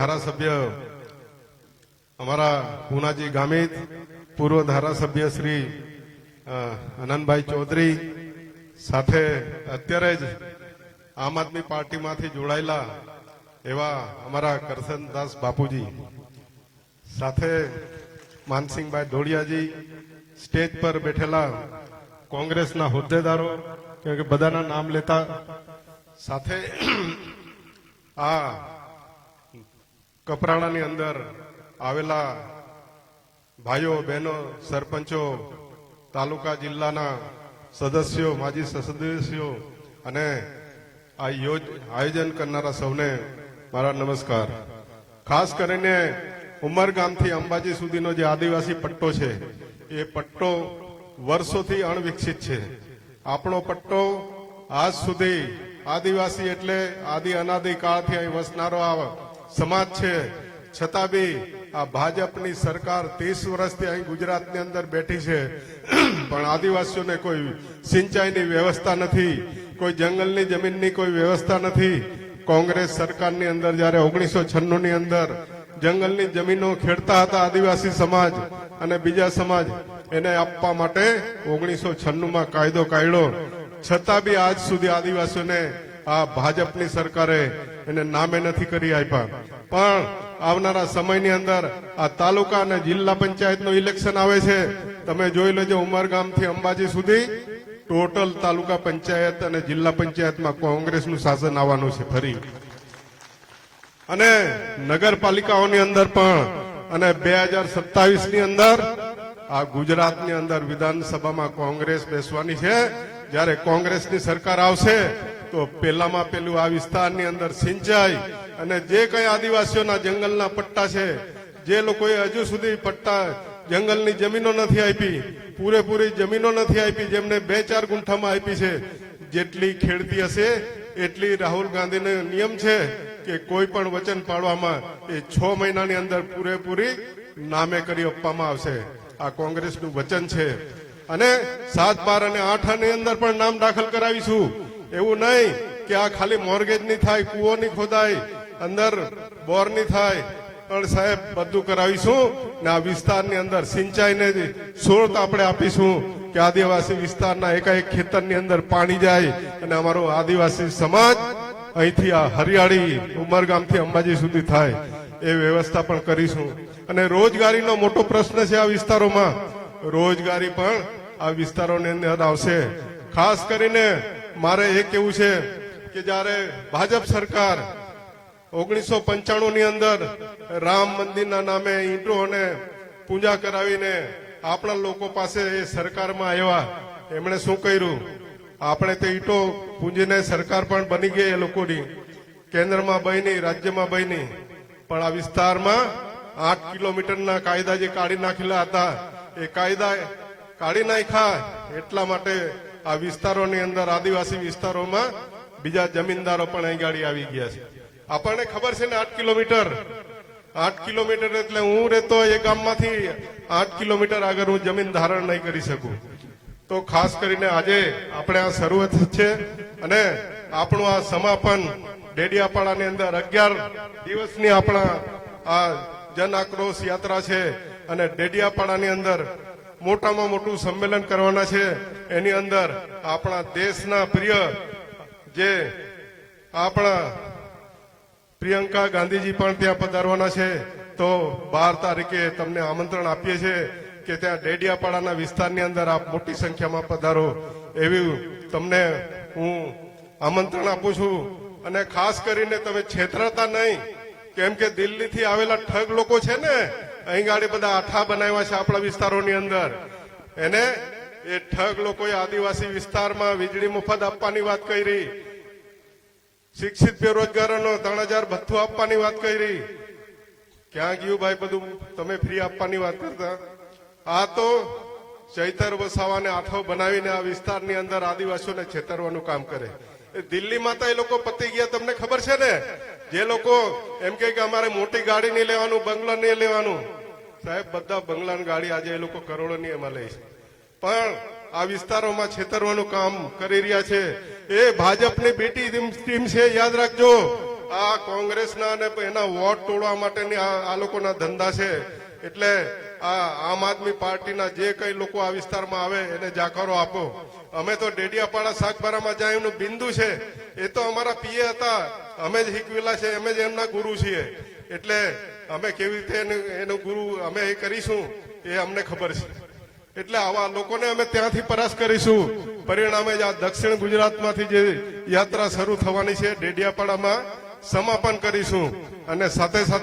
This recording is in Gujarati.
ધારાસભ્ય અમારા પૂનાજી ગામિત, પૂર્વ ધારાસભ્ય શ્રી આનંદભાઈ ચૌધરી, સાથે અત્યારે જ આમ આદમી પાર્ટીમાંથી જોડાયેલા એવા અમારા કરશનદાસ બાપુજી, સાથે માનસિંહભાઈ ઢોળિયાજી, સ્ટેજ પર બેઠેલા કોંગ્રેસના હોદ્દેદારો, કે બધાના નામ લેતા, સાથે આ કપરાણાની અંદર આવેલા ભાઈઓ બહેનો, સરપંચો, તાલુકા જિલ્લાના સદસ્યો, માજી સદસ્યો અને આ આયોજન કરનારા સૌને મારા નમસ્કાર. ખાસ કરીને ઉમરગામથી અંબાજી સુધીનો જે આદિવાસી પટ્ટો છે એ પટ્ટો વર્ષોથી અણવિકસિત છે. આપણો પટ્ટો આજ સુધી આદિવાસી એટલે આદિ અનાદિ કાળથી અહીં વસનારો આ સમાજ છે, છતાં બી આ ભાજપની સરકાર 30 વર્ષથી અહીં ગુજરાતની અંદર બેઠી છે, પણ આદિવાસીઓને કોઈ સિંચાઈની વ્યવસ્થા નથી, કોઈ જંગલની જમીનની કોઈ વ્યવસ્થા નથી. કોંગ્રેસ સરકારની અંદર જયારે 1996 ની અંદર જંગલની જમીનો ખેડતા હતા આદિવાસી સમાજ અને બીજા સમાજ, એને આપવા માટે 1996માં કાયદો કાઢ્યો, છતાં બી આજ સુધી આદિવાસીઓને આ ભાજપની સરકારે એને નામે નથી કરી આપ્યા. પણ આવનારા સમયની અંદર આ તાલુકા અને જિલ્લા પંચાયતનું ઇલેક્શન આવે છે. તમે જોઈ લેજો, ઉમરગામથી અંબાજી સુધી ટોટલ તાલુકા પંચાયત અને જિલ્લા પંચાયતમાં કોંગ્રેસનું શાસન આવવાનું છે ફરી. અને નગરપાલિકાઓની અંદર પણ, અને 2027ની અંદર આ ગુજરાતની અંદર વિધાનસભામાં કોંગ્રેસ બેસવાની છે. જ્યારે કોંગ્રેસની સરકાર આવશે તો પેલામાં પેલું આ વિસ્તારની અંદર સિંચાઈ અને જે કઈ આદિવાસીઓના જંગલના પટ્ટા છે, જે લોકોએ હજુ સુધી પટ્ટા જંગલની જમીનો નથી આપી, પૂરેપૂરી જમીનો નથી આપી, જેમને 2-4 ગુંઠામાં આપી છે, જેટલી ખેડતી હશે એટલી રાહુલ ગાંધીનો નિયમ છે કે કોઈ પણ વચન પાડવામાં એ 6 મહિનાની અંદર પૂરેપૂરી નામે કરી આપવામાં આવશે. આ કોંગ્રેસનું વચન છે. અને 7, 12 અને 8 ની અંદર પણ નામ દાખલ કરાવીશું. એવું નહીં કે આ ખાલી મોર્ગેજ ની થાય, કુઓની ખોદાય, અંદર બોરની થાય, પણ સાહેબ બધું કરાવીશું ને આ વિસ્તારની અંદર સિંચાઈને સોળત આપણે આપીશું કે આદિવાસી વિસ્તારના એકાએક ખેતરની અંદર પાણી જાય અને અમારો આદિવાસી સમાજ અહીંથી આ હરિયાળી ઉમરગામથી અંબાજી સુધી થાય એ વ્યવસ્થા પણ કરીશું. અને રોજગારીનો મોટો પ્રશ્ન છે આ વિસ્તારોમાં, રોજગારી પણ આ વિસ્તારોની અંદર આવશે. ખાસ કરીને મારે એ કેવું છે કે જયારે ભાજપ સરકાર 1995 ની અંદર રામ મંદિરના નામે ઈંટો અને પૂજા કરાવીને આપણા લોકો પાસે એ સરકારમાં આવ્યા, એમણે શું કર્યું? આપણે તે ઈંટો પૂજીને સરકાર પણ બની ગઈ એ લોકોની, કેન્દ્રમાં બની, રાજ્યમાં બની, પણ આ વિસ્તારમાં 8 કિલોમીટરના કાયદા જે કાઢી નાખેલા હતા એ કાયદા કાઢી નાખ્યા. એટલા માટે આ વિસ્તારોની અંદર, આદિવાસી વિસ્તારોમાં બીજા જમીનદારો પણ અહીં ગાડી આવી ગયા છે. આપણને ખબર છે ને 8 કિલોમીટર એટલે હું રહેતો એ ગામમાંથી 8 કિલોમીટર આગળ હું જમીન ધારણ નહીં કરી શકું. તો ખાસ કરીને આજે આપણે આ શરૂઆત છે અને આપણું આ સમાપન ડેડિયાપાડાની અંદર 11 દિવસની આપણા આ જન આક્રોશ યાત્રા છે અને ડેડિયાપાડાની અંદર મોટામાં મોટું સંમેલન કરવાના છે. એની અંદર આપણા દેશના પ્રિય જે આપણા પ્રિયંકા ગાંધીજી પણ ત્યાં પધારવાના છે. તો 12 તારીખે તમને આમંત્રણ આપીએ છીએ કે ત્યાં ડેડિયાપાડાના વિસ્તારની અંદર આપ મોટી સંખ્યામાં પધારો, એવું તમને હું આમંત્રણ આપું છું. અને ખાસ કરીને તમે છેતરાતા નહીં, કેમ કે દિલ્હીથી આવેલા ઠગ લોકો છે ને, અહીં ગાડી બધા આઠા બનાવ્યા છે આપણા વિસ્તારોની અંદર. એને એ ઠગ લોકોએ આદિવાસી વિસ્તારમાં વીજળી મફત આપવાની વાત કરી, શિક્ષિત બેરોજગારોનો 3000 ભથ્થું આપવાની વાત કરી. ક્યાં ગયું ભાઈ બધું? તમે ફ્રી આપવાની વાત કરતા. આ તો ચૈતર વસાવાને આઠો બનાવીને આ વિસ્તારની અંદર આદિવાસીઓને છેતરવાનું કામ કરે. દિલ્હીમાં તો એ લોકો પતી ગયા, તમને ખબર છે ને? જે લોકો એમ કે અમારે મોટી ગાડી નહીં લેવાનું, બંગલા નહીં લેવાનું, સાહેબ બધા બંગલાની ગાડી આજે એ લોકો કરોડોની એમાં લે છે, પણ આ વિસ્તારોમાં છેતરવાનું કામ કરી રહ્યા છે. એ ભાજપની બીટી ટીમ છે, યાદ રાખજો. આ કોંગ્રેસના અને એના વોટ તોડવા માટેની આ લોકોના ધંધા છે. એટલે આ આમ આદમી પાર્ટીના જે કઈ લોકો આ વિસ્તારમાં આવે એને જાકારો આપો. અમે તો ડેડિયાપાડા શાકબારામાં જાય એનું બિંદુ છે, એ તો અમારા પીએ હતા, અમે જ શીખવેલા છે, અમે જ એમના ગુરુ છીએ. એટલે અમે કેવી રીતે એનું ગુરુ અમે એ કરીશું એ અમને ખબર છે. એટલે આવા લોકોને અમે ત્યાંથી પરાસ્ત કરીશું. પરિણામે જ આ દક્ષિણ ગુજરાતમાંથી જે યાત્રા શરૂ થવાની છે ડેડિયાપાડામાં સમાપન કરીશું. અને સાથે સાથે